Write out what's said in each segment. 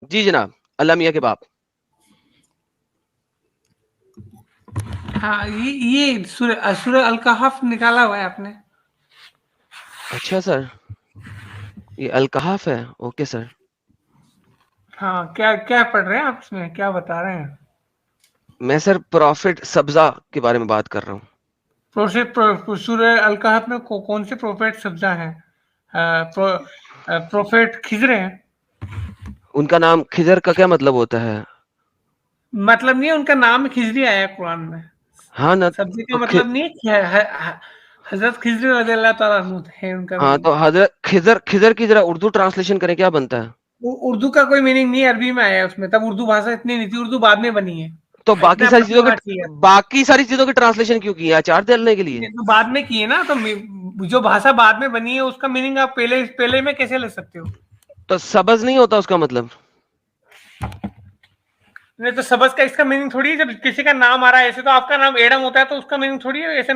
جی جناب، اللہ میاں کے باپ. ہاں یہ سورہ الکہف نکالا ہوا ہے آپ نے. اچھا سر، یہ الکہف ہے. Okay sir. ہاں کیا کیا پڑھ رہے ہیں آپ اس میں، کیا بتا رہے ہیں؟ میں سر پروفٹ سبزہ کے بارے میں بات کر رہا ہوں. سورہ الکہف میں کون سے پروفیٹ سبزہ ہیں؟ پروفیٹ خضر ہیں. ان کا نام خضر کا کیا مطلب ہوتا ہے؟ مطلب نہیں ہے ان کا نام خضری آیا ہے قرآن میں. ہاں نا. سبزی کا مطلب نہیں ہے حضرت خضر رضی اللہ تعالیٰ عنہ ہے ان کا ہاں میننگ. تو حضرت خضر کی ذرا اردو ٹرانسلیشن کریں، کیا بنتا ہے؟ اردو کا کوئی میننگ نہیں ہے، عربی میں آیا ہے اس میں. تب اردو بھاشا اتنی نہیں تھی، اردو بعد میں بنی ہے. تو اتنا پتہ ہونا چاہیے. باقی ساری چیزوں کی ٹرانسلیشن کیوں کی ہے؟ اچار تلنے کے لیے؟ تو بعد میں کی ہے نا، تو جو بھاشا بعد میں بنی ہے اس کا میننگ آپ پہلے میں کیسے لے سکتے ہو؟ تو سبز نہیں ہوتا اس کا مطلب؟ نہیں تو سبز کا اس کا میننگ تھوڑی ہے. جب کسی کا نام آ رہا ہے ایسے، تو آپ کا نام ایڈم ہوتا ہے تو اس کا میننگ تھوڑی ہے ایسے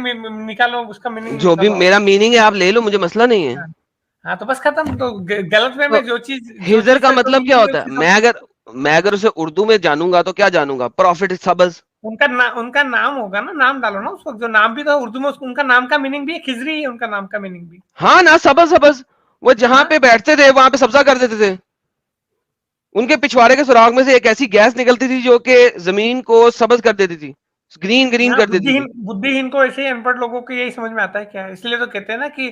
نکالو اس کا میننگ جو بھی نکالو. میرا میننگ ہے آپ لے لو، مجھے مسئلہ نہیں ہے. ہاں تو بس ختم. تو غلط میں تو جو چیز خضر کا کا جو مطلب کیا میننگ ہے ہوتا اس ہے؟ کے میں اگر اسے اردو میں جانوں گا تو کیا جانوں گا؟ پروفٹ سبز. ان کا نام ہوگا نا، نام ڈالو نا اس وقت. جو نام بھی تھا اردو میں ان کا نام کا میننگ بھی خضری ہے. ان کا نام کا میننگ بھی ہاں نا، سبز. وہ جہاں ہاں پہ بیٹھتے تھے وہاں پہ سبزہ کر دیتے تھے. ان کے پچھواڑے کے سراغ میں سے ایک ایسی گیس نکلتی تھی جو کہ زمین کو سبز کر دیتی تھی، گرین ہاں کر دیتی تھی. بدھی ہین کو ایسے ہی ان پڑھ لوگوں کو یہی سمجھ میں آتا ہے کیا. اس لیے تو کہتے ہیں نا کہ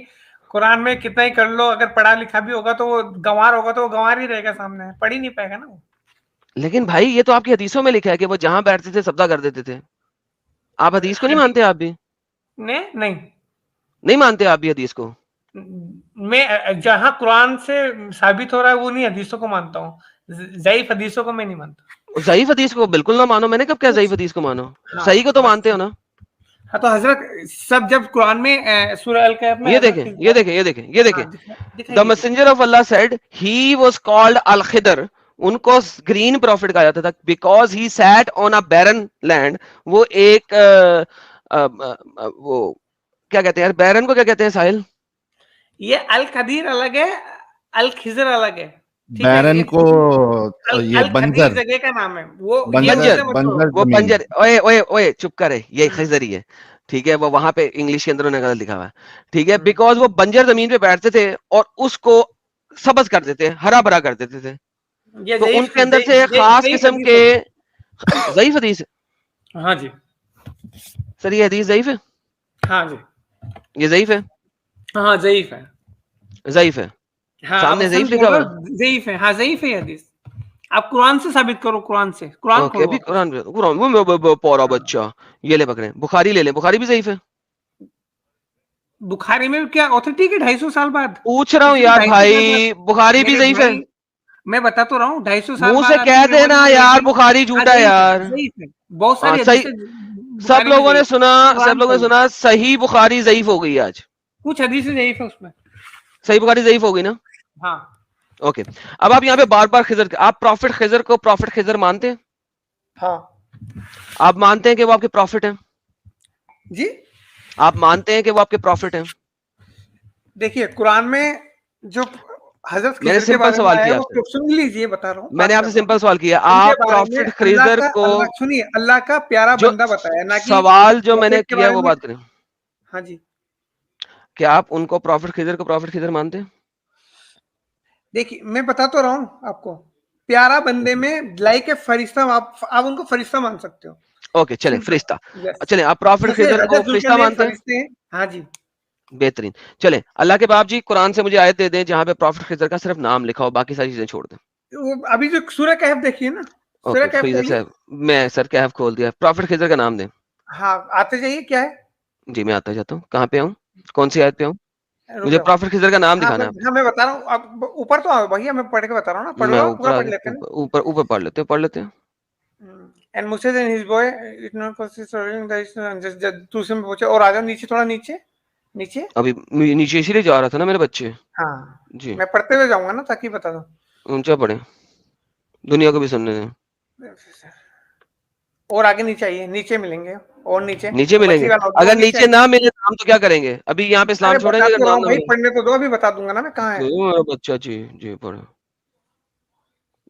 قرآن میں کتنا ہی کر لو، اگر پڑھا لکھا بھی ہوگا تو وہ گنوار ہوگا تو وہ گنوار ہی رہے گا سامنے، پڑھ ہی نہیں پائے گا نا وہ. لیکن بھائی یہ تو آپ کی حدیثوں میں لکھا ہے کہ وہ جہاں بیٹھتے تھے سبزہ کر دیتے تھے. آپ حدیث کو نہیں مانتے؟ آپ بھی نہیں. نہیں مانتے؟ آپ بھی حدیث کو؟ میں جہاں قرآن سے ثابت ہو رہا ہے وہ نہیں حدیثوں کو مانتا ہوں. ضعیف حدیثوں کو میں نہیں مانتا. ضعیف حدیث کو بالکل نہ مانو. میں نے کب کیا ضعیف حدیث کو مانو؟ ہاں صحیح کو تو بس. مانتے ہو نا. ہاں تو حضرت سب جب قرآن میں سورہ الکہف میں یہ حضرت دیکھیں. دا دکھائیے messenger of Allah said he was called Al Khidr. ان کو گرین پروفٹ کہا جاتا تھا because he sat on a barren land. وہ ایک وہ کیا کہتے ہیں یار، بیرن کو کیا کہتے ہیں ساحل؟ یہ الخدیر الگ ہے، الخضر الگ ہے. ٹھیک ہے. بیرن کو یہ الخدیر بنجر جگہ کا نام ہے. وہ یہ بنجر چیزیں بنجر. مت بنجر وہ کرو. زمین. بنجر. اوئے چپ کرے، یہ خضر ہی ہے. ٹھیک ہے، وہ وہاں پہ انگلش کے اندر انہوں نے غلط لکھا ہوا ہے. ٹھیک ہے، بیکاز وہ بنجر زمین پہ بیٹھتے تھے اور اس کو سبز کر دیتے، ہرا بھرا کر دیتے تھے. یہ تو ان ضعیف کے اندر سے خاص ضعیف قسم حدیث کے ہوگی. ضعیف حدیث. ہاں جی. سر یہ حدیث ضعیف ہے؟ ہاں جی. یہ ضعیف ہے؟ ہاں ضعیف ہے. ضعیف ہے. ہاں اب سامنے اصل ضعیف بول لکھا ہوا ہے. رہا ضعیف ہے. ہاں ضعیف ہے حدیث. آپ قرآن سے ثابت کرو. قرآن سے قرآن اوکے، کھولو ابھی واپس. قرآن پورا بچہ یہ لے پکڑے. بخاری لے لیں، بخاری بھی ضعیف ہے. بخاری میں کیا اوتھینٹک ہے 250 سال بعد. پوچھ رہا ہوں پچھلے یار 250 سال بعد. بھائی، بخاری بھی میرے ضعیف ہے. بھائی میں بتا تو رہا ہوں 250 سال منہ بعد سے آپ کی کہہ میموری دینا میں رہے یار گی. بخاری ہاں جھوٹا ہے ضعیف ہے. یار. ضعیف ہے. بہت ہاں ساری صحیح. حدیثیں سب بخاری میں لوگوں نے ضعیف ہے. سنا، سب قرآن لوگوں نے کھولو. سنا صحیح بخاری ضعیف ہو گئی آج. کچھ حدیثیں ضعیف ہے اس میں. صحیح بخاری ضعیف ہو گئی نا. ہاں. اوکے. اب آپ یہاں پہ بار بار خضر، آپ پروفٹ خضر کو پروفٹ خضر مانتے ہیں؟ ہاں آپ مانتے ہیں کہ وہ آپ کے پروفٹ ہیں؟ جی. آپ مانتے ہیں کہ وہ آپ کے پروفٹ ہیں؟ دیکھیے قرآن میں جو حضرت میں نے خضر کے سمپل بارے میں سوال آیا ہے کیا وہ آپ سے. سن لیجیے. بتا رہا ہوں، میں نے بات آپ کر سے رہا ہوں. سمپل سوال کیا. ان کے آپ بارے میں پروفٹ خضر کو اللہ سنیے، اللہ کا پیارا جو بندہ بتایا، نہ کہ سوال جو میں نے پروفیٹ کے کیا بارے وہ میں. بات کریں. ہاں جی. کیا آپ ان کو پروفٹ خضر کو پروفٹ خضر مانتے ہیں؟ دیکھیے میں بتا تو رہا ہوں آپ کو. پیارا بندے میں لائک اے فرشتہ. آپ ان کو فرشتہ مان سکتے ہو. اوکے چلیں، سمپل. فرشتہ. یس. چلیں، آپ پروفٹ جیسے خضر کو حضرت فرشتہ ذوالقرنین مانتے ہیں؟ فرشتے ہیں. ہاں جی. بہترین. چلیں، اللہ کے باپ جی قرآن سے مجھے آیت دے دیں جہاں پہ پروفٹ خضر کا صرف نام لکھا ہو، باقی ساری چیزیں چھوڑ دیں. وہ ابھی جو سورہ کہف دیکھیے نا. سورہ اوکے کہف خضر کھولیے. صاحب، میں سر کہف کھول دیا. پروفٹ خضر کا نام دیں. ہاں آتے جائیے. کیا ہے؟ جی میں آتا جاتا ہوں. کہاں پہ آؤں؟ کون سی آیت پہ آؤں؟ رک مجھے جاؤ. پروفٹ خضر کا نام ہاں دکھانا ہے آپ کو. میں بتا رہا ہوں. اب اوپر تو آؤ بھیا، میں پڑھ کے بتا رہا ہوں نا. پڑھ میں لو، اوپر پورا آ پڑھ گیا. لیتے ہیں نا. اوپر پڑھ لیتے ہیں، پڑھ لیتے ہیں. And Moses and his boy it not consist دوسرے میں پہنچے. اور آ جاؤ نیچے، تھوڑا نیچے نیچے. ابھی نیچے اسی لیے جا رہا تھا نا میرے بچے. ہاں جی میں پڑھتے ہوئے جاؤں گا نا تاکہ بتا دوں. اونچا پڑھیں، دنیا کو بھی سننے دیں. اور آگے نیچے آئیے. نیچے ملیں گے. اور نیچے ملیں گے. مچھلی والا ہو گیا. اور اگر نیچے نیچے آئیے. نہ ملے تو ہم تو کیا کریں گے؟ ابھی یہاں پہ ارے اسلام چھوڑیں بتا گے اگر تو رہا نام ہوں نہ بھائی، ملے؟ پڑھنے تو دو. ابھی بتا دوں گا نا میں کہاں ہے. میرا بچہ. جی جی پڑھیں.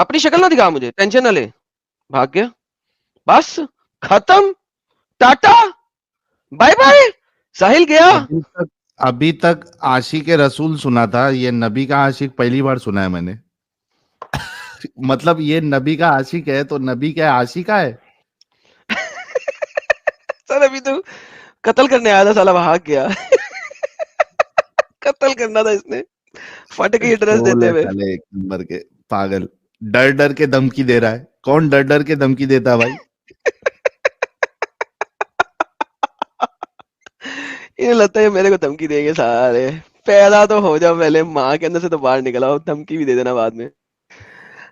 اپنی شکل نہ دکھا مجھے, ٹینشن نہ لے, بھاگ گیا, بس ختم, ٹاٹا بائے بائے, ساحل گیا. ابھی تک عاشق رسول سنا تھا, یہ نبی کا عاشق پہلی بار سنا ہے میں نے. مطلب یہ نبی کا عاشق ہے تو نبی کیا عاشقہ ہے؟ سر ابھی تو قتل کرنے آیا تھا, سالا بھاگ گیا. قتل کرنا تھا اس نے, پھٹ کے ایڈریس ٹرول دیتے ہے ہوئے. سالے ایک نمبر کے پاگل, ڈر ڈر کے دھمکی دے رہا ہے. کون ڈر ڈر کے دھمکی دیتا ہے بھائی؟ انہیں لگتا ہے میرے کو دھمکی دیں گے سارے. پیدا تو ہو جاؤ پہلے, ماں کے اندر سے تو باہر نکلا ہو, دھمکی بھی دے دینا بعد میں.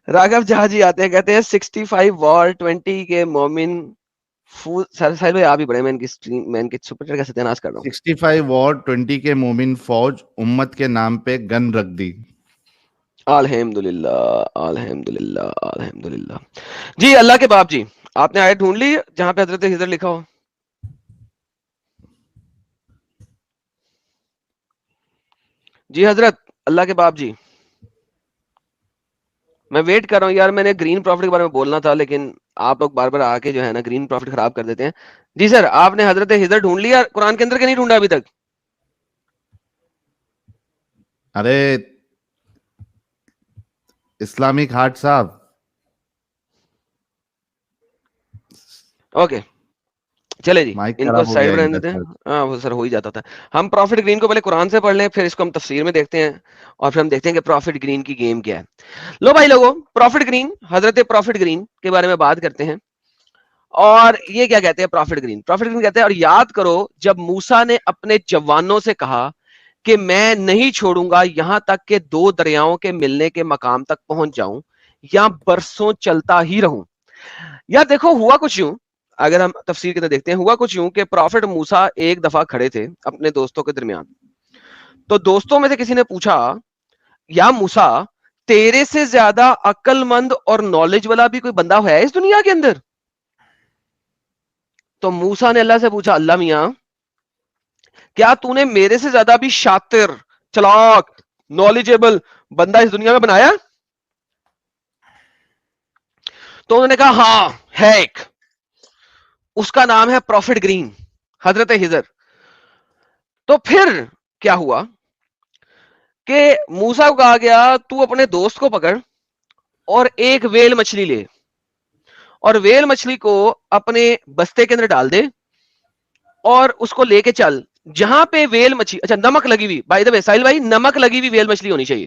راگھو جہاں جی آتے ہیں, کہتے ہیں 65 وار 20 کے مومن ساحل بھائی آپ ہی بڑے, میں ان کی اسٹریم, میں ان کے سپر چیٹ کا ستیاناش کر رہا ہوں. 65 وار 20 کے مومن فوج امت کے نام پہ گن رکھ دی. الحمدللہ الحمدللہ الحمدللہ. جی اللہ کے باپ جی, آپ نے آیت ڈھونڈ لی جہاں پہ حضرت خضر لکھا ہو؟ جی حضرت اللہ کے باپ جی, میں ویٹ کر رہا ہوں یار. میں نے گرین پروفٹ کے بارے میں بولنا تھا, لیکن آپ لوگ بار بار آ کے جو ہے نا گرین پروفٹ خراب کر دیتے ہیں. جی سر, آپ نے حضرت خضر ڈھونڈ لیا قرآن کے اندر کہ نہیں ڈھونڈا ابھی تک؟ ارے اسلامک ہارٹ صاحب, اوکے چلے جی, مائک ان کو خراب ہو سائڈ گیا میں ان رہنے کا دیتے ہیں. شاید. ہاں وہ سر ہو ہی جاتا تھا. ہم پروفٹ گرین کو پہلے قرآن سے پڑھ لیں, پھر اس کو ہم تفسیر میں دیکھتے ہیں, اور پھر ہم دیکھتے ہیں کہ پروفٹ گرین کی گیم کیا ہے. لو بھائی لوگوں, پروفٹ گرین, حضرت پروفٹ گرین کے بارے میں بات کرتے ہیں. اور یہ کیا کہتے ہیں پروفٹ گرین؟ پروفٹ گرین کہتے ہیں, اور یاد کرو جب موسیٰ نے اپنے جوانوں سے کہا کہ میں نہیں چھوڑوں گا یہاں تک کہ 2 دریاؤں کے ملنے کے مقام تک پہنچ جاؤں, یا برسوں چلتا ہی رہوں. یا دیکھو ہوا کچھ یوں, اگر ہم تفسیر کے اندر دیکھتے ہیں, ہوا کچھ یوں کہ پروفٹ موسیٰ ایک دفعہ کھڑے تھے اپنے دوستوں کے درمیان. تو دوستوں میں سے کسی نے پوچھا, یا موسیٰ تیرے سے زیادہ عقل مند اور نالج والا بھی کوئی بندہ ہے اس دنیا کے اندر؟ تو موسیٰ نے اللہ سے پوچھا, اللہ میاں کیا تو نے میرے سے زیادہ بھی شاطر, چلاک, نالجیبل بندہ اس دنیا میں بنایا؟ تو انہوں نے کہا ہاں ہے ایک, اس کا نام ہے پروفٹ گرین, حضرت خضر. تو پھر کیا ہوا کہ موسیٰ کو کہا گیا تو اپنے دوست کو پکڑ اور ایک ویل مچھلی لے, اور ویل مچھلی کو اپنے بستے کے اندر ڈال دے, اور اس کو لے کے چل جہاں پہ ویل مچھلی, اچھا نمک لگی ہوئی, بائی دا وے ساحل بھائی نمک لگی ہوئی ویل مچھلی ہونی چاہیے.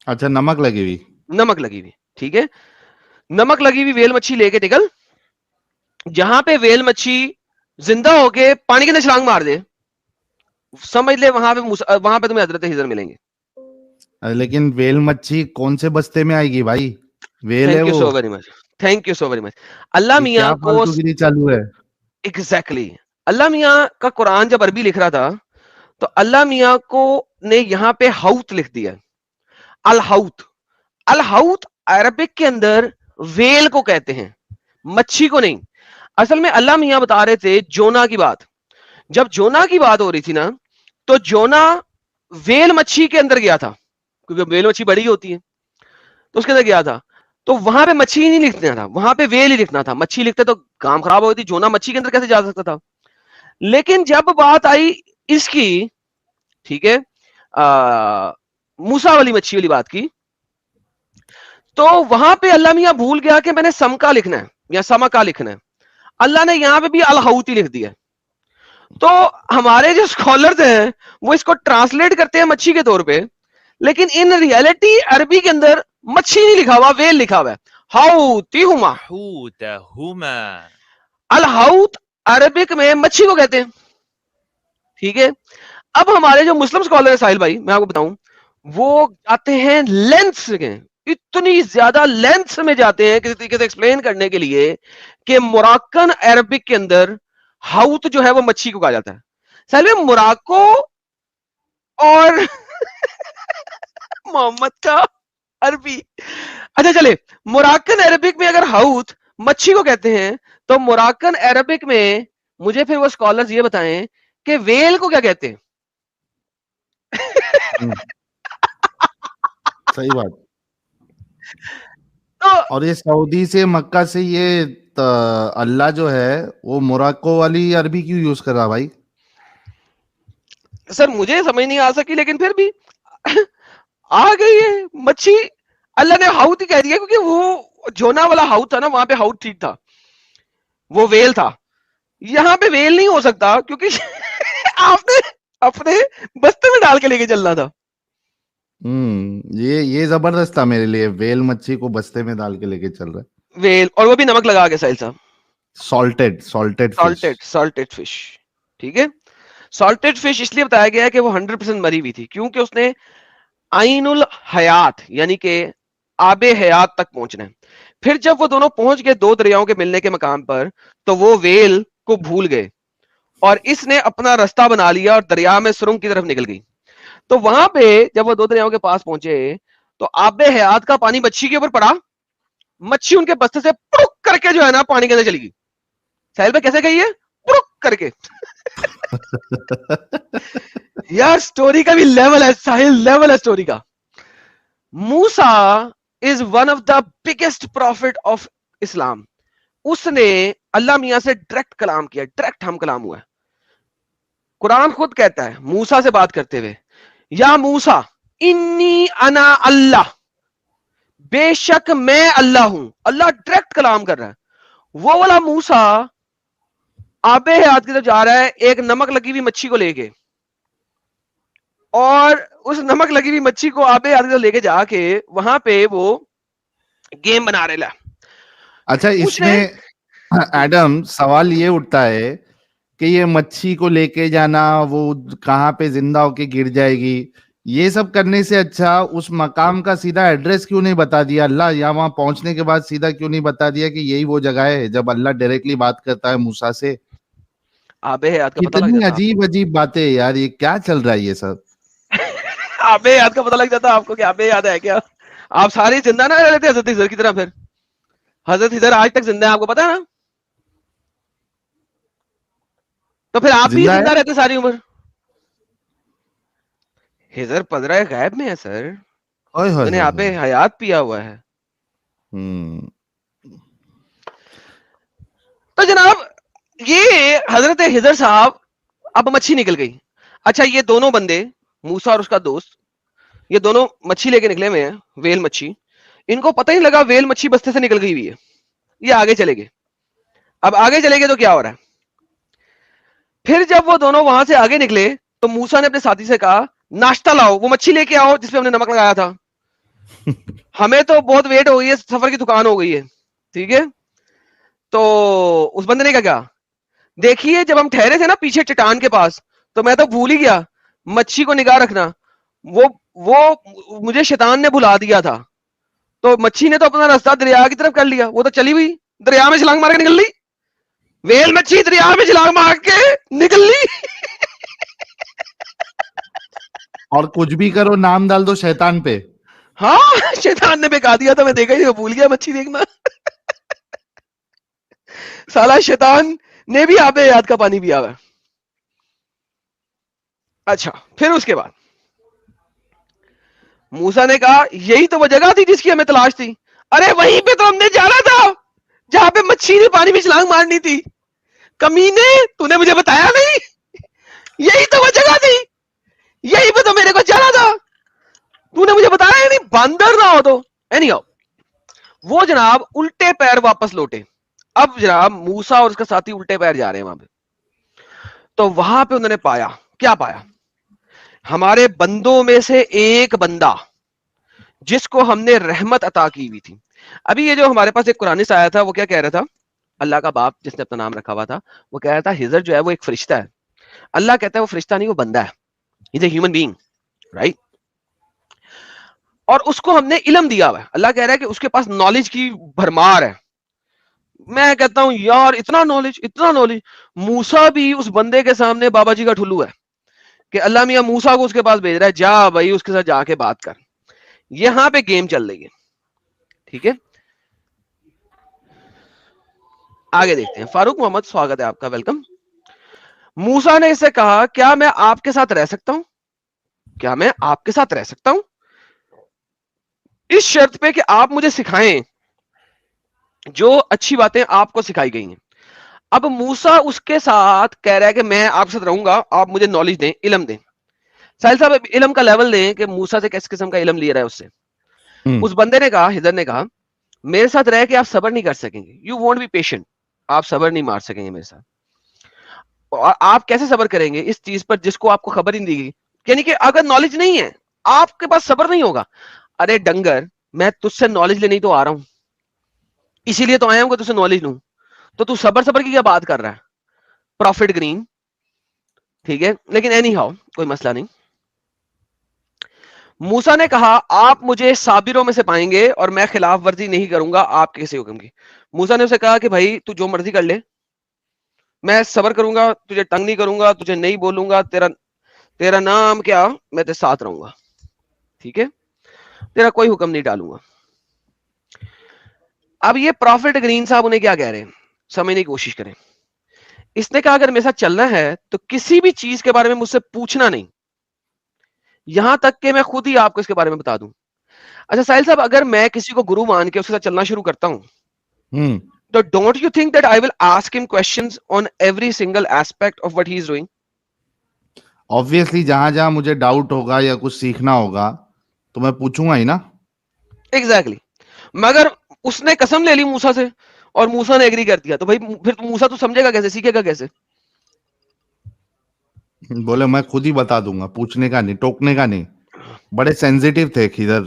اچھا نمک لگی ہوئی, نمک لگی ہوئی, ٹھیک ہے. نمک لگی ہوئی ویل مچھلی لے کے نکل, جہاں پہ ویل مچھلی زندہ ہو کے پانی کے اندر چھلانگ مار دے, سمجھ لے وہاں پہ تمہیں حضرت خضر ملیں گے. لیکن ویل مچھی کون سے بستے میں آئے گی بھائی؟ ویل ہے تھینک یو وہ, so very much, thank you so very much. Allah یہ میاں کیا کو فالتو گیری چالو ہے؟ ایگزیکٹلی اللہ میاں کا قرآن جب عربی لکھ رہا تھا تو اللہ میاں کو نے یہاں پہ ہاؤت لکھ دیا, الہاؤت. الہاؤت عربک کے اندر ویل کو کہتے ہیں, مچھی کو نہیں. اصل میں اللہ میاں بتا رہے تھے جونا کی بات. جب جونا کی بات ہو رہی تھی نا, تو جونا ویل مچھی کے اندر گیا تھا, کیونکہ ویل مچھی بڑی ہوتی ہے, تو اس کے اندر گیا تھا. تو وہاں پہ مچھی نہیں لکھنا تھا, وہاں پہ ویل ہی لکھنا تھا. مچھی لکھتے تو کام خراب ہوتی, جونا مچھی کے اندر کیسے جا سکتا تھا؟ لیکن جب بات آئی اس کی, ٹھیک ہے, موسیٰ والی مچھی والی بات کی, تو وہاں پہ اللہ میاں بھول گیا کہ میں نے سمکا لکھنا ہے یا سمکا لکھنا ہے. اللہ نے یہاں پہ بھی الہاؤتی لکھ دیا. تو ہمارے جو اسکالرز ہیں وہ اس کو ٹرانسلیٹ کرتے ہیں مچھی کے طور پہ, لیکن ان ریالٹی عربی کے اندر مچھی نہیں لکھا ہوا, ویل لکھا ہوا ہے. ہاؤتیہما, الہاؤت عربک میں مچھی کو کہتے ہیں, ٹھیک ہے. اب ہمارے جو مسلم اسکالر ہیں ساحل بھائی, میں آپ کو بتاؤں, وہ جاتے ہیں لینتھس کے, اتنی زیادہ لینتھس میں جاتے ہیں کسی طریقے سے ایکسپلین کرنے کے لیے کہ موراکن عربک کے اندر ہاؤت جو ہے وہ مچھی کو کہا جاتا ہے. ساحل بھائی موراکو اور محمد کا عربی, اچھا چلے, موراکن عربک میں اگر ہاؤت مچھی کو کہتے ہیں, تو موراکن عربک میں مجھے پھر وہ اسکالرز یہ بتائیں کہ ویل کو کیا کہتے ہیں؟ صحیح بات. اور یہ سعودی سے مکہ سے یہ اللہ جو ہے وہ موراکو والی عربی کیوں یوز کر رہا بھائی؟ سر مجھے سمجھ نہیں آ سکی، لیکن پھر بھی آ گئی ہے مچھی. اللہ نے ہاؤت ہی کہہ دیا کیونکہ وہ جونا والا ہاؤت تھا نا، وہاں پہ ہاؤت ٹھیک تھا، وہ ویل تھا. یہاں پہ ویل نہیں ہو سکتا کیونکہ آپ نے اپنے بستے میں ڈال کے لے کے چلنا تھا. یہ زبردست تھا میرے لیے، ویل مچھی کو بستے میں ڈال کے لے کے چل رہا ہے، ویل، اور وہ بھی نمک لگا کے. ساحل صاحب سالٹڈ فش، ٹھیک ہے. سالٹڈ فش اس لیے بتایا گیا ہے کہ وہ 100% مری ہوئی تھی، کیونکہ اس نے عین الحیات یعنی کہ آب حیات تک پہنچنا ہے. پھر جب وہ دونوں پہنچ گئے دو دریاؤں کے ملنے کے مقام پر، تو وہ ویل کو بھول گئے اور اس نے اپنا رستہ بنا لیا اور دریا میں سرنگ کی طرف نکل گئی. تو وہاں پہ جب وہ دو دریاؤں کے پاس پہنچے تو آب حیات کا پانی مچھی کے اوپر پڑا، مچھی ان کے بستے سے پڑک کر کے جو ہے نا پانی کے اندر چلی گئی. ساحل بھائی کیسے گئی ہے؟ پڑک کر کے. یار سٹوری کا بھی لیول ہے ساحل، لیول ہے سٹوری کا. موسیٰ is one of the biggest prophet of اسلام. اس نے اللہ میاں سے ڈائریکٹ کلام کیا، ڈائریکٹ ہم کلام ہوا ہے. قرآن خود کہتا ہے موسیٰ سے بات کرتے ہوئے، یا موسیٰ انی انا اللہ، بے شک میں اللہ ہوں. اللہ ڈائریکٹ کلام کر رہا ہے. وہ والا موسیٰ آب حیات کی طرف جا رہا ہے ایک نمک لگی ہوئی مچھی کو لے کے، اور اس نمک لگی ہوئی مچھی کو آب حیات کی طرف لے کے جا کے وہاں پہ وہ گیم بنا رہے. اچھا اس میں ایڈم سوال یہ اٹھتا ہے کہ یہ مچھی کو لے کے جانا، وہ کہاں پہ زندہ ہو کے گر جائے گی، یہ سب کرنے سے اچھا اس مقام کا سیدھا ایڈریس کیوں نہیں بتا دیا اللہ، یا وہاں پہنچنے کے بعد سیدھا کیوں نہیں بتا دیا کہ یہی وہ جگہ ہے جب اللہ ڈائریکٹلی بات کرتا ہے موسیٰ سے؟ آب حیات کا پتہ لگ کتنی جاتا. عجیب عجیب باتیں یار، یہ کیا چل رہا ہے یہ سب؟ آب حیات کا پتہ لگ جاتا آپ کو کہ آب حیات ہے کیا. آپ سارے زندہ نہ رہتے حضرت خضر کی طرح. پھر حضرت خضر آج تک زندہ ہے، آپ کو پتا ہے نا، تو پھر آپ بھی زندہ رہتے ساری عمر. خضر پدرہ غیب میں ہے سر، اس نے آب حیات پیا ہوا ہے. تو جناب یہ حضرت خضر صاحب اب مچھی نکل گئی. اچھا یہ دونوں بندے موسیٰ اور اس کا دوست، یہ دونوں مچھی لے کے نکلے ہوئے ہیں، ویل مچھی. ان کو پتہ ہی لگا ویل مچھی بستے سے نکل گئی ہوئی ہے. یہ آگے چلے گئے. اب آگے چلے گئے تو کیا ہو رہا ہے؟ پھر جب وہ دونوں وہاں سے آگے نکلے تو موسیٰ نے اپنے ساتھی سے کہا ناشتہ لاؤ، وہ مچھی لے کے آؤ جس پہ ہم نے نمک لگایا تھا. ہمیں تو بہت ویٹ ہو گئی ہے، سفر کی دکان ہو گئی ہے. ٹھیک ہے. تو اس بندے نے کہا دیکھیے جب ہم ٹھہرے تھے نا پیچھے چٹان کے پاس، تو میں تو بھول ہی گیا مچھی کو نگاہ رکھنا. وہ مجھے شیطان نے بھلا دیا تھا. تو مچھی نے تو اپنا راستہ دریا کی طرف کر لیا، وہ تو چلی ہوئی دریا میں چھلانگ مار کے نکل لی. ویل مچھی دریا میں چھلانگ مار کے نکل لی. اور کچھ بھی کرو نام ڈال دو شیطان پہ. ہاں شیطان نے بکا دیا تھا، میں دیکھا ہی بھول گیا مچھی دیکھنا. سالا شیطان نے بھی آب حیات کا پانی پیا ہوا. اچھا پھر اس کے بعد موسیٰ نے کہا یہی تو وہ جگہ تھی جس کی ہمیں تلاش تھی. ارے وہیں پہ تو ہم نے جانا تھا جہاں پہ مچھی نے پانی میں چھلانگ مارنی تھی. کمینے تو نے مجھے بتایا نہیں، یہی تو وہ جگہ تھی، یہی پہ تو میرے کو جانا تھا، تو نے مجھے بتایا ہی نہیں، باندر نہ ہو تو. اینی ہاؤ وہ جناب الٹے پیر واپس لوٹے. اب جناب موسیٰ اور اس کا ساتھی الٹے پیر جا رہے ہیں وہاں پہ. تو وہاں پہ انہوں نے پایا، کیا پایا؟ ہمارے بندوں میں سے ایک بندہ جس کو ہم نے رحمت عطا کی ہوئی تھی. ابھی یہ جو ہمارے پاس ایک قرآنست آیا تھا وہ کیا کہہ رہا تھا، اللہ کا باپ جس نے اپنا نام رکھا ہوا تھا وہ کہہ رہا تھا خضر جو ہے وہ ایک فرشتہ ہے. اللہ کہتا ہے وہ فرشتہ نہیں، وہ بندہ ہے. He's a human being, right? اور اس کو ہم نے علم دیا ہوا ہے. اللہ کہہ رہا ہے کہ اس کے پاس نالج کی بھرمار ہے. میں کہتا ہوں یار اتنا نالج. موسیٰ بھی اس بندے کے سامنے بابا جی کا ٹھلو ہے کہ اللہ میاں موسیٰ کو اس کے پاس بھیج رہا ہے، جا بھائی اس کے ساتھ جا کے بات کر. یہاں پہ گیم چل رہی ہے. ٹھیک ہے آگے دیکھتے ہیں. فاروق محمد سواگت ہے آپ کا، ویلکم. موسیٰ نے اس سے کہا کیا میں آپ کے ساتھ رہ سکتا ہوں؟ کیا میں آپ کے ساتھ رہ سکتا ہوں اس شرط پہ کہ آپ مجھے سکھائیں جو اچھی باتیں آپ کو سکھائی گئی ہیں. اب موسیٰ اس کے ساتھ کہہ رہا ہے کہ میں آپ کے ساتھ رہوں گا, آپ مجھے نالج دیں, علم دیں. ساحل صاحب علم کا لیول دیں کہ موسیٰ سے کس قسم کا علم لے رہا ہے اس سے. اس بندے نے کہا, ہدر نے کہا, میرے ساتھ رہ کے آپ صبر نہیں کر سکیں گے, یو وونٹ بی پیشنٹ, آپ صبر نہیں مار سکیں گے میرے ساتھ. اور آپ کیسے صبر کریں گے اس چیز پر جس کو آپ کو خبر ہی نہیں دی گئی؟ یعنی کہ اگر نالج نہیں ہے آپ کے پاس صبر نہیں ہوگا. ارے ڈنگر, میں تجھ سے نالج لینے تو آ رہا ہوں, اسی لیے تو آیا ہوں کہ تجھ سے نالج لوں, تو تو صبر کی کیا بات کر رہا ہے؟ پروفٹ گرین, ٹھیک ہے, لیکن اینی ہاؤ کوئی مسئلہ نہیں. موسیٰ نے کہا آپ مجھے صابروں میں سے پائیں گے اور میں خلاف ورزی نہیں کروں گا آپ کے کسی حکم کی. موسیٰ نے اسے کہا کہ بھائی تو جو مرضی کر لے, میں صبر کروں گا, تجھے تنگ نہیں کروں گا, تجھے نہیں بولوں گا, تیرا نام کیا, میں تیرے ساتھ رہوں گا, ٹھیک ہے, تیرا کوئی حکم نہیں ڈالوں گا. اب یہ پروفٹ گرین صاحب انہیں کیا کہہ رہے ہیں, سمجھنے کی کوشش کریں. اس نے کہا اگر میرے ساتھ چلنا ہے تو کسی بھی چیز کے بارے میں مجھ سے پوچھنا نہیں, یہاں تک کہ میں خود ہی آپ کو اس کے بارے میں بتا دوں. اچھا ساحل صاحب, اگر میں کسی کو گرو مان کے اس کے ساتھ چلنا شروع کرتا ہوں تو don't you think that I will ask him questions on every single aspect of what he is doing? obviously جہاں جہاں مجھے ڈاؤٹ ہوگا یا کچھ سیکھنا ہوگا تو میں پوچھوں گا ہی نا. ایگزیکٹلی. مگر اس نے قسم لے لی موسیٰ سے اور موسیٰ نے ایگری کر دیا, تو بھائی پھر موسیٰ تو سمجھے گا کیسے, سیکھے گا کیسے؟ بولے میں خود ہی بتا دوں گا, پوچھنے کا نہیں, ٹوکنے کا نہیں. بڑے سینسیٹیو تھے ادھر,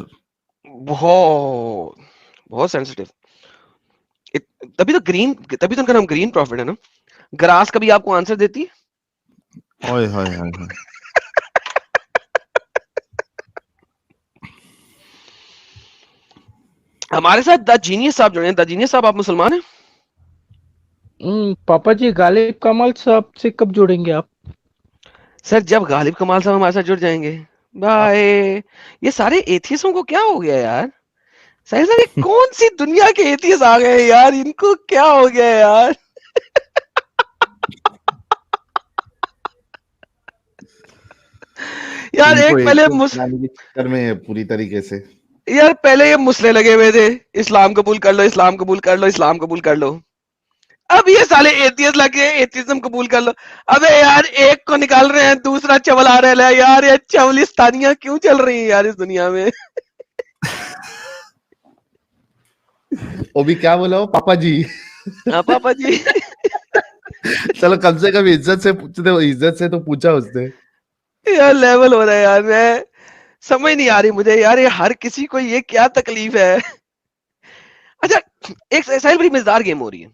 بہت بہت سینسیٹیو. تبھی تو ان کا نام گرین پروفٹ ہے نا. گراس کبھی آپ کو آنسر دیتی ہے؟ اوئے ہوئے ہوئے ہوئے. ہمارے ساتھ دا جینیس صاحب جڑے ہیں. دا جینیس صاحب آپ مسلمان ہیں؟ پاپا جی غالب کمال صاحب سے کب جڑیں گے آپ؟ سر جب غالب کمال صاحب ہمارے ساتھ جڑ جائیں گے. بھائی یہ سارے ایتھیسوں کو کیا ہو گیا یار؟ صحیح سر یہ کون سی دنیا کے ایتھیس آ گئے یار, ان کو کیا ہو گیا یار؟ یار ایک پہلے میں پوری طریقے سے یار پہلے یہ مسئلے لگے ہوئے تھے, اسلام قبول کر لو, اسلام قبول کر لو, اسلام قبول کر لو. اب یہ سالے ایتھیس لگے, ایتھیزم قبول کر لو. ابے یار ایک کو نکال رہے ہیں دوسرا چول آ رہا ہے یار, یہ چولستانیاں کیوں چل رہی ہیں یار اس دنیا میں؟ وہ بھی کیا بولا پاپا جی. ہاں پاپا جی. چلو کم سے کم عزت سے پوچھتے, عزت سے تو پوچھا اس نے. یار لیول ہو رہا ہے یار, میں سمجھ نہیں آ رہی مجھے یار, یہ ہر کسی کو یہ کیا تکلیف ہے. اچھا ایک ساحل بڑی مزدار گیم ہو رہی ہے.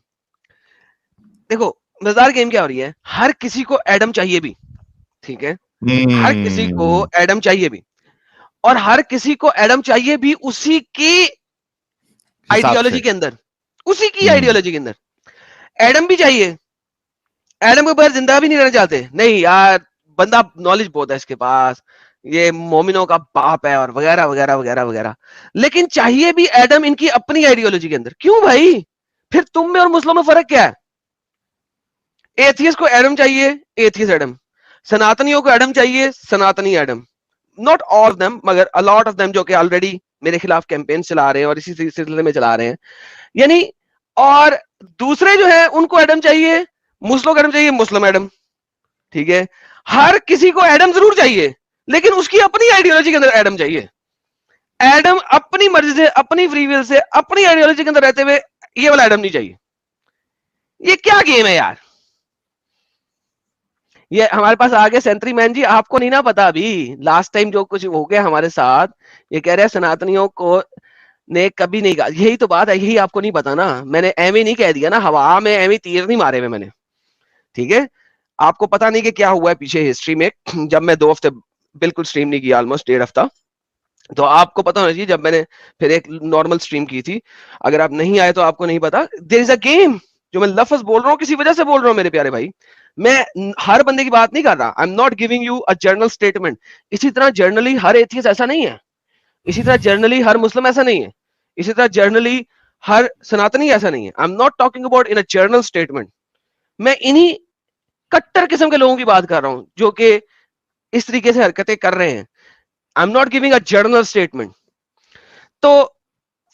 دیکھو مزدار گیم کیا ہو رہی ہے, ہر کسی کو ایڈم چاہیے بھی, ٹھیک ہے, ہر کسی کو ایڈم چاہیے بھی, اور ہر کسی کو ایڈم چاہیے بھی اسی کی آئیڈیالوجی کے اندر, اسی کی آئیڈیالوجی کے اندر. ایڈم بھی چاہیے, ایڈم کے بغیر زندہ بھی نہیں رہنا چاہتے. نہیں یار بندہ نالج بہت ہے اس کے پاس, یہ مومنوں کا باپ ہے اور وغیرہ وغیرہ وغیرہ وغیرہ, لیکن چاہیے بھی ایڈم ان کی اپنی آئیڈیالوجی کے اندر. کیوں بھائی؟ پھر تم میں اور مسلموں میں فرق کیا ہے؟ ایتھیس کو ایڈم چاہیے, ایتھیس ایڈم. سناتنیوں کو ایڈم چاہیے, Sanatani Adam. Not all of them مگر a lot of them جو کہ آلریڈی میرے خلاف کیمپین چلا رہے ہیں اور اسی سلسلے میں چلا رہے ہیں. یعنی اور دوسرے جو ہیں ان کو ایڈم چاہیے, مسلموں کو ایڈم چاہیے, مسلم ایڈم, ٹھیک ہے. ہر کسی کو ایڈم ضرور چاہیے لیکن اس کی اپنی آئیڈیالوجی کے اندر ایڈم چاہیے. ایڈم اپنی مرضی سے, اپنی فری ول سے, اپنی آئیڈیالوجی کے اندر رہتے ہوئے یہ والا ایڈم نہیں چاہیے. یہ کیا گیم ہے یار؟ یہ ہمارے پاس آگے سینٹری مین جی, آپ کو نہیں نا پتا ابھی لاسٹ ٹائم جو کچھ ہو گیا ہمارے ساتھ, یہ کہہ رہے ہیں سناتنیوں کو نے کبھی نہیں کہا. یہی تو بات ہے, یہی آپ کو نہیں پتا نا. میں نے ایویں نہیں کہہ دیا نا, ہوا میں ایویں تیر نہیں مارے ہوئے میں نے, ٹھیک ہے. آپ کو پتا نہیں کہ کیا ہوا ہے پیچھے ہسٹری میں. جب میں 2 ہفتے بالکل سٹریم نہیں کیا, آلموسٹ 1.5 ہفتہ, تو آپ کو پتا ہونا چاہیے. جب میں نے پھر ایک نارمل سٹریم کی تھی, اگر آپ نہیں آئے تو آپ کو نہیں پتا. دیر از اے گیم. جو میں لفظ بول رہا ہوں کسی وجہ سے بول رہا ہوں میرے پیارے بھائی, میں ہر بندے کی بات نہیں کر رہا. I am not giving you a general statement. اسی طرح جرنلی ہر ایتھیس ایسا نہیں ہے, اسی طرح جرنلی ہر مسلم ایسا نہیں ہے, اسی طرح جرنلی ہر سناتنی ایسا نہیں ہے. I am not talking about in a general statement. میں انہی کٹر قسم کے لوگوں کی بات کر رہا ہوں جو کہ اس طریقے سے حرکتیں کر رہے ہیں. I am not giving a general statement. تو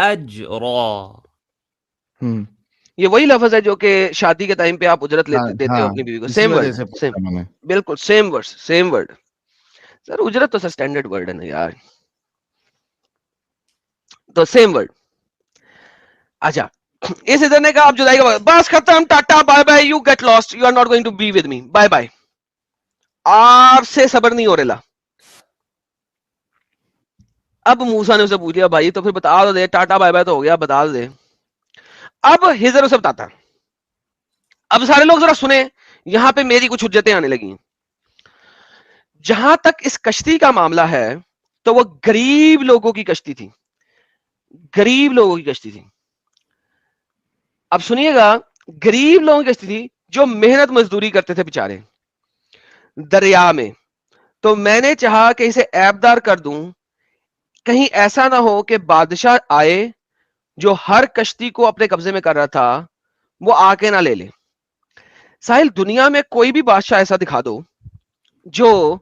أجرا. یہ وہی لفظ ہے جو کہ شادی کے ٹائم پہ آپ اجرت دیتے ہو اپنی بیوی کو. سیم ورڈ, سیم, بالکل سیم ورڈ, سیم ورڈ. سر اجرت تو سر اسٹینڈرڈ ورڈ ہے نا یار, تو سیم ورڈ. اچھا اس ادھر نے کہا آپ جدائی کا بس ختم, tata bye bye, you get lost, you are not going to be with me, bye bye. آپ سے صبر نہیں ہو رہا. اب موسیٰ نے اسے پوچھ لیا بھائی تو پھر بتا دو دے, ٹاٹا بائے بائے تو ہو گیا, بتا دو دے. اب ہجر اسے بتاتا. اب سارے لوگ ذرا سنیں, یہاں پہ میری کچھ حجتیں آنے لگی. جہاں تک اس کشتی کا معاملہ ہے تو وہ غریب لوگوں کی کشتی تھی, غریب لوگوں کی کشتی تھی. اب سنیے گا, غریب لوگوں کی کشتی تھی جو محنت مزدوری کرتے تھے بیچارے دریا میں. تو میں نے چاہا کہ اسے عیبدار کر دوں, کہیں ایسا نہ ہو کہ بادشاہ آئے جو ہر کشتی کو اپنے قبضے میں کر رہا تھا وہ آ کے نہ لے لے. ساحل دنیا میں کوئی بھی بادشاہ ایسا دکھا دو جو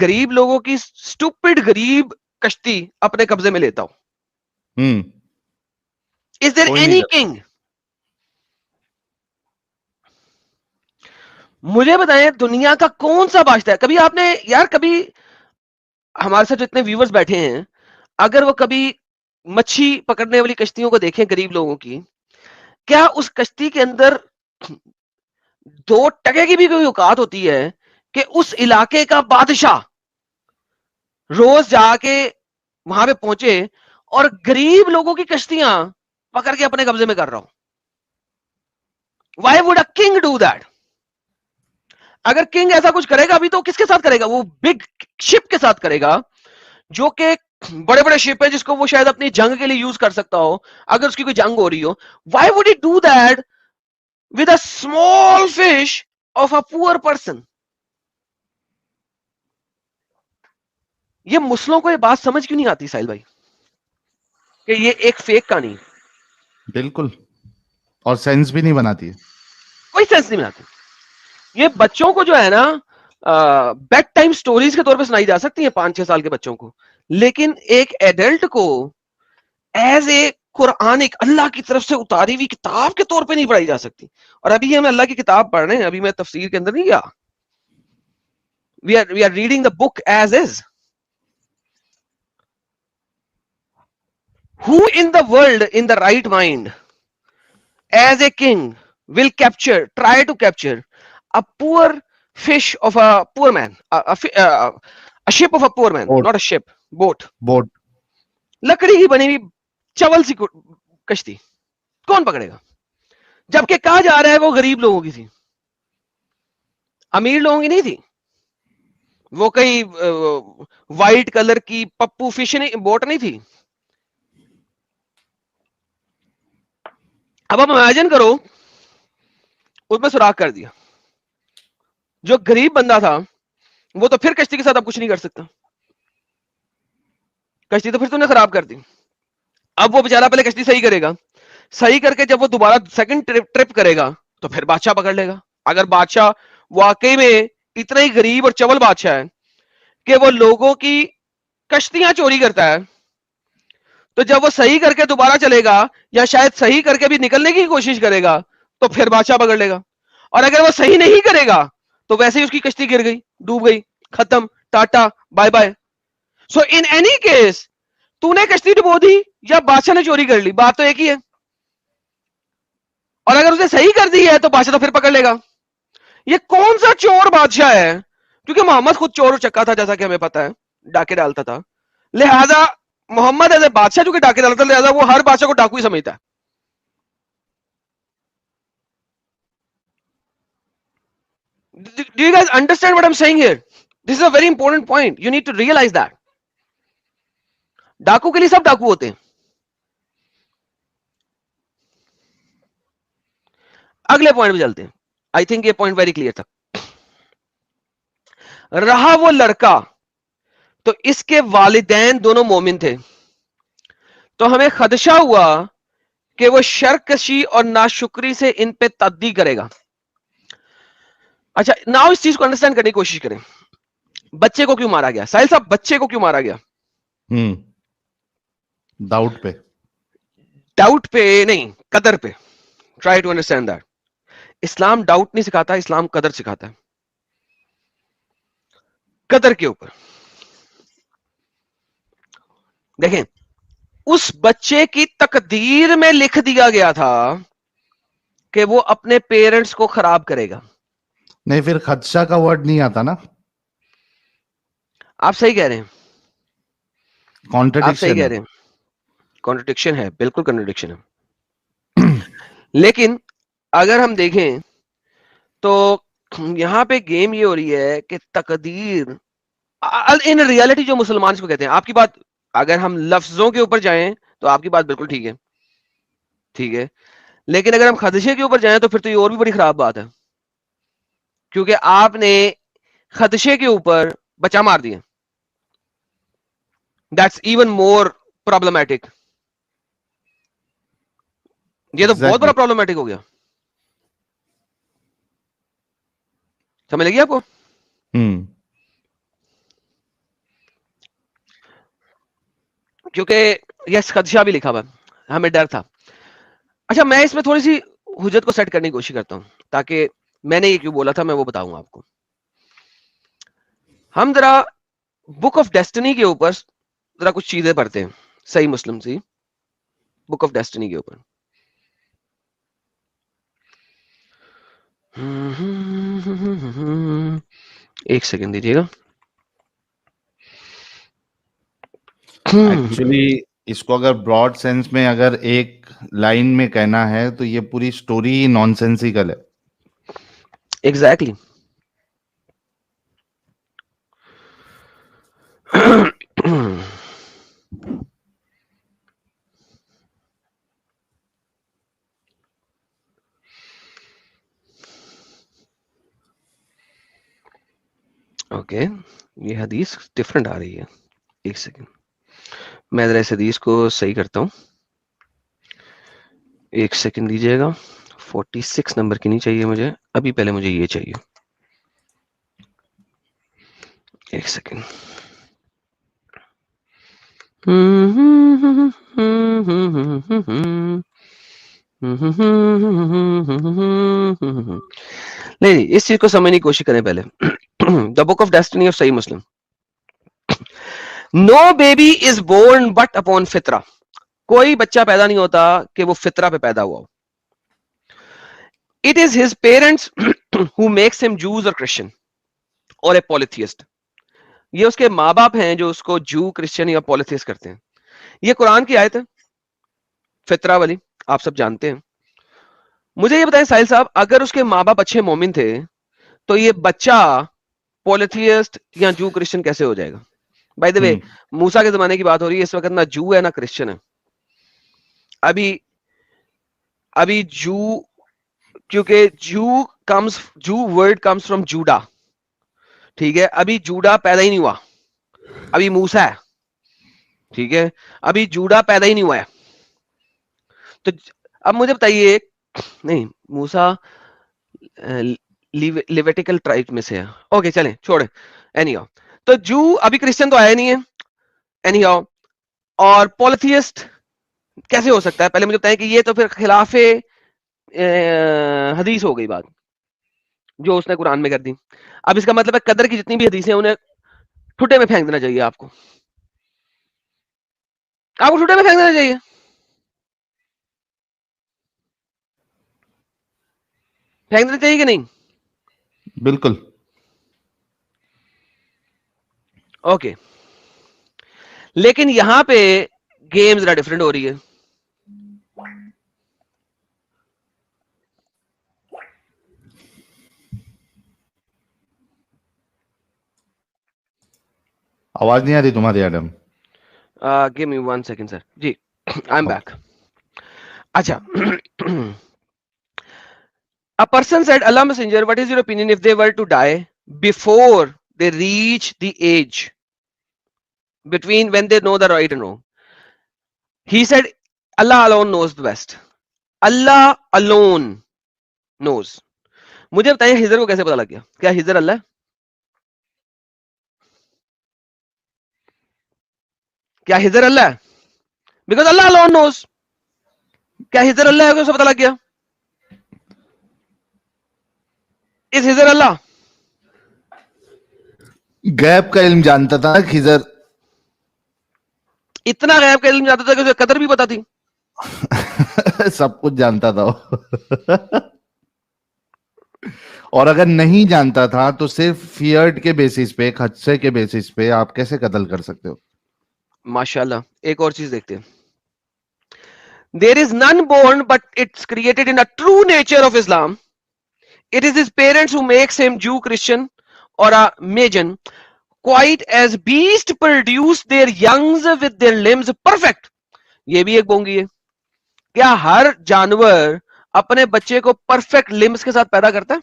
غریب لوگوں کی سٹوپڈ غریب کشتی اپنے قبضے میں لیتا ہو. Is there any king? مجھے بتائیں دنیا کا کون سا بادشاہ ہے. کبھی آپ نے یار, کبھی ہمارے ساتھ جو اتنے ویورز بیٹھے ہیں, اگر وہ کبھی مچھی پکڑنے والی کشتیوں کو دیکھیں غریب لوگوں کی, کیا اس کشتی کے اندر 2 ٹکے کی بھی کوئی اوقات ہوتی ہے کہ اس علاقے کا بادشاہ روز جا کے وہاں پہ پہنچے اور غریب لوگوں کی کشتیاں پکڑ کے اپنے قبضے میں کر رہا ہوں؟ Why would a king do that? اگر کنگ ایسا کچھ کرے گا ابھی تو کس کے ساتھ کرے گا؟ وہ بگ شپ کے ساتھ کرے گا جو کہ بڑے بڑے شپ ہے جس کو وہ شاید اپنی جنگ کے لیے یوز کر سکتا ہو اگر اس کی کوئی جنگ ہو رہی ہو. Why would he do that with a small fish of a poor person? یہ مسلموں کو یہ بات سمجھ کیوں نہیں آتی ساحل بھائی کہ یہ ایک فیک کہانی؟ بالکل, اور سینس بھی نہیں بناتی ہے, کوئی سینس نہیں بناتی. یہ بچوں کو جو ہے نا بیڈ ٹائم سٹوریز کے طور پہ سنائی جا سکتی ہیں 5-6 سال کے بچوں کو, لیکن ایک ایڈلٹ کو ایز اے قرآن ایک اللہ کی طرف سے اتاری ہوئی کتاب کے طور پہ نہیں پڑھائی جا سکتی. اور ابھی ہم اللہ کی کتاب پڑھ رہے ہیں, ابھی میں تفسیر کے اندر نہیں گیا. We are reading the book as is. Who in the world in the right mind as a king will try to capture a poor fish of a poor man, a ship of a poor man, boat. Not a ship, boat. لکڑی کی بنی ہوئی چول سی کشتی کون پکڑے گا؟ جبکہ کہا جا رہا ہے وہ غریب لوگوں کی تھی, امیر لوگوں کی نہیں تھی. وہ کئی وائٹ کلر کی پپو فش بوٹ نہیں تھی. اب آپ امیجن کرو اس میں سوراخ کر دیا, جو غریب بندہ تھا وہ تو پھر کشتی کے ساتھ اب کچھ نہیں کر سکتا, کشتی تو پھر تو نے خراب کر دی. اب وہ بیچارہ پہلے کشتی صحیح کرے گا, صحیح کر کے جب وہ دوبارہ سیکنڈ ٹرپ کرے گا تو پھر بادشاہ پکڑ لے گا. اگر بادشاہ واقعی میں اتنا ہی غریب اور چول بادشاہ ہے کہ وہ لوگوں کی کشتیاں چوری کرتا ہے, تو جب وہ صحیح کر کے دوبارہ چلے گا یا شاید صحیح کر کے بھی نکلنے کی کوشش کرے گا تو پھر بادشاہ پکڑ لے گا. اور اگر وہ صحیح نہیں کرے گا تو ویسے ہی اس کی کشتی گر گئی, ڈوب گئی, ختم, tata bye bye. So in any case تو نے کشتی ڈبو دی یا بادشاہ نے چوری کر لی, بات تو ایک ہی ہے. اور اگر اسے صحیح کر دی ہے تو بادشاہ تو پھر پکڑ لے گا. یہ کون سا چور بادشاہ ہے؟ کیونکہ محمد خود چور چکا تھا جیسا کہ ہمیں پتا ہے, ڈاکے ڈالتا تھا, لہذا محمد ایز اے بادشاہ جو کہ ڈاکے ڈالتا تھا لہذا وہ ہر بادشاہ کو ڈاکو ہی سمجھتا ہے. Do you guys understand what I'm saying here? This is a very important point. You need to realize that. ڈاکو کے لیے سب ڈاکو ہوتے ہیں. اگلے پوائنٹ پہ چلتے ہیں. آئی تھنک یہ پوائنٹ ویری کلیئر تھا. رہا وہ لڑکا تو اس کے والدین دونوں مومن تھے, تو ہمیں خدشہ ہوا کہ وہ شرکشی اور ناشکری سے ان پہ تعدی کرے گا. اچھا ناؤ اس چیز کو انڈرسٹینڈ کرنے کی کوشش کریں. بچے کو کیوں مارا گیا؟ ساحل صاحب بچے کو کیوں مارا گیا؟ ڈاؤٹ پہ ڈاؤٹ پہ نہیں، قدر پہ. Try to understand that. اسلام ڈاؤٹ نہیں سکھاتا، اسلام قدر سکھاتا ہے. قدر کے اوپر دیکھیں، اس بچے کی تقدیر میں لکھ دیا گیا تھا کہ وہ اپنے پیرنٹس کو خراب کرے گا. نہیں، پھر خدشہ کا ورڈ نہیں آتا نا. آپ صحیح کہہ رہے ہیں، آپ صحیح کانٹرڈکشن کہہ ہے. رہے ہیں. کانٹرڈکشن ہے، بالکل کانٹرڈکشن ہے. لیکن اگر ہم دیکھیں تو یہاں پہ گیم یہ ہو رہی ہے کہ تقدیر ان ریالٹی جو مسلمان اس کو کہتے ہیں. آپ کی بات اگر ہم لفظوں کے اوپر جائیں تو آپ کی بات بالکل ٹھیک ہے، ٹھیک ہے. لیکن اگر ہم خدشے کے اوپر جائیں تو پھر تو یہ اور بھی بڑی خراب بات ہے، کیونکہ آپ نے خدشے کے اوپر بچہ مار دیا. That's even more problematic. یہ تو بہت بڑا ایگزیکٹلی. پرابلمٹک ہو گیا. سمجھ لگی آپ کو؟ کیونکہ یس خدشہ بھی لکھا ہوا ہے، ہمیں ڈر تھا. اچھا، میں اس میں تھوڑی سی حجت کو سیٹ کرنے کی کوشش کرتا ہوں تاکہ میں نے یہ کیوں بولا تھا میں وہ بتاؤں آپ کو. ہم ذرا بک آف ڈیسٹنی کے اوپر ذرا کچھ چیزیں پڑھتے ہیں. صحیح مسلم سی بک آف ڈیسٹنی کے اوپر. ایک سیکنڈ دیجیے گا. ایکچولی اس کو اگر براڈ سینس میں اگر ایک لائن میں کہنا ہے تو یہ پوری سٹوری نان سینسیکل ہے. ایگزیکٹلی. اوکے، یہ حدیث ڈفرنٹ آ رہی ہے. ایک سیکنڈ، میں ذرا اس حدیث کو صحیح کرتا ہوں. ایک سیکنڈ دیجیے گا. 46 نمبر کی نہیں چاہیے مجھے ابھی، پہلے مجھے یہ چاہیے. ایک سیکنڈ. نہیں، اس چیز کو سمجھنے کی کوشش کریں پہلے. The book of destiny of Sahih Muslim. No baby is born but upon فطرہ. کوئی بچہ پیدا نہیں ہوتا کہ وہ فطرہ پہ پیدا ہوا ہو. It is his parents who makes him Jews or Christian or a polytheist. یہ اس کے ماں باپ ہیں جو اس کو جو، کرسچن یا پولیتھیسٹ کرتے ہیں. یہ قرآن کی آیت ہے فطرہ والی، آپ سب جانتے ہیں. مجھے یہ بتائیں ساحل صاحب، اگر اس کے ماں باپ اچھے مومن تھے تو یہ بچہ پولیتھیسٹ یا جو کرسچن کیسے ہو جائے گا؟ بائی دا وے، موسیٰ کے زمانے کی بات ہو رہی ہے، اس وقت نہ جو ہے نہ کرسچن ہے. ابھی جو، کیونکہ جو ورڈ کمز فرام جوڈا، ٹھیک ہے. ابھی جوڈا پیدا ہی نہیں ہوا، ابھی موسیٰ ہے، ٹھیک ہے. ابھی جوڈا پیدا ہی نہیں ہوا ہے. تو اب مجھے بتائیے، نہیں موسیٰ لیویٹیکل ٹرائب میں سے ہے. اوکے چلیں چھوڑیں. اینی ہاؤ، تو جو ابھی کرسچن تو آیا نہیں ہے. اینی ہاؤ، اور پولیتھیسٹ کیسے ہو سکتا ہے؟ پہلے مجھے بتائیں کہ یہ تو پھر خلاف حدیث ہو گئی بات جو اس نے قرآن میں کر دی. اب اس کا مطلب ہے قدر کی جتنی بھی حدیثیں انہیں ٹھٹے میں پھینک دینا چاہیے. آپ کو ٹھٹے میں پھینک دینا چاہیے. پھینک دینا چاہیے کہ نہیں؟ بالکل. اوکے، لیکن یہاں پہ گیم ذرا ڈفرینٹ ہو رہی ہے. آواز نہیں آ رہی تمہاری ایڈم. give me 1 second sir. جی I'm back. اچھا. A person said, Allah Messenger, what is your opinion if they were to die before they reach the age between when they know the right and wrong? He said, Allah alone knows the best. Allah alone knows. مجھے بتائیں ہجر کو کیسے پتا لگ گیا؟ کیا ہجر اللہ ہے؟ کیا ہجر اللہ ہے؟ Because Allah alone knows. کیا ہزر اللہ ہے اسے پتا لگ گیا؟ اس ہزر اللہ غیب کا علم جانتا تھا خضر. اتنا غیب کا علم جانتا تھا کہ اسے قدر بھی پتا تھی. سب کچھ جانتا تھا اور اگر نہیں جانتا تھا تو صرف فیئرڈ کے بیسس پہ, خدشے کے بیسس پہ آپ کیسے قتل کر سکتے ہو؟ ماشاءاللہ. ایک اور چیز دیکھتے ہیں. There is none born but it's created in a true nature of Islam. It is his parents who makes him Jew, Christian or a Majan. Quite as beast produce their youngs with their limbs perfect. یہ بھی ایک بونگی ہے. کیا ہر جانور اپنے بچے کو perfect لمبس کے ساتھ پیدا کرتا ہے؟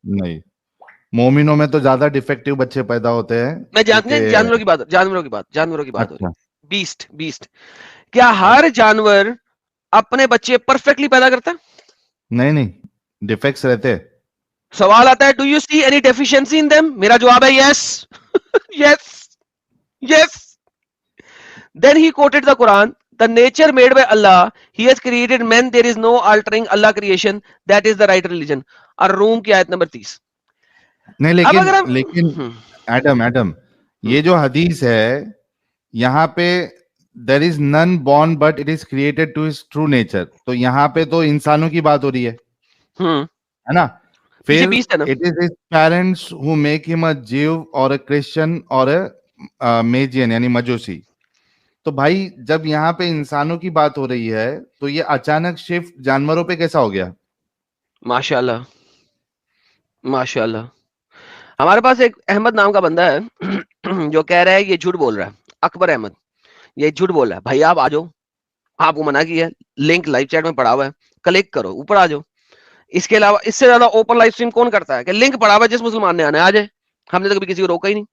نہیں, مومنوں میں تو زیادہ ڈیفیکٹیو بچے پیدا ہوتے ہیں. میں جانوروں کی بات ہو رہی. بیسٹ. کیا ہر جانور اپنے بچے پرفیکٹلی پیدا کرتا ہے؟ نہیں, ڈیفیکٹس رہتے. سوال آتا ہے do you see any deficiency in them? میرا جواب ہے yes. Yes. Then he quoted the Quran. The nature made by Allah, He has created men. There is no altering Allah creation. That is the right religion. الروم کی آیت number 30. نہیں, لیکن Adam یہ جو حدیث ہے یہاں پہ there is none born but it is created to his true nature, تو یہاں پہ تو انسانوں کی بات ہو رہی ہے نا. پھر it is his parents who make him a Jew or a Christian or a Magian یعنی مجوسی. تو بھائی جب یہاں پہ انسانوں کی بات ہو رہی ہے تو یہ اچانک شفٹ جانوروں پہ کیسا ہو گیا؟ ماشاءاللہ. ہمارے پاس ایک احمد نام کا بندہ ہے جو کہہ رہا ہے یہ جھوٹ بول رہا ہے. اکبر احمد یہ جھوٹ بول رہا ہے. بھائی آپ آ جاؤ, آپ کو منع کیا ہے, لنک لائیو چیٹ میں پڑا ہوا ہے, کلک کرو, اوپر آ جاؤ. اس کے علاوہ اس سے زیادہ اوپن لائیو اسٹریم کون کرتا ہے کہ لنک پڑا ہوا ہے, جس مسلمان نے آنا ہے آ جائے. ہم نے تو کبھی کسی کو روکا ہی نہیں.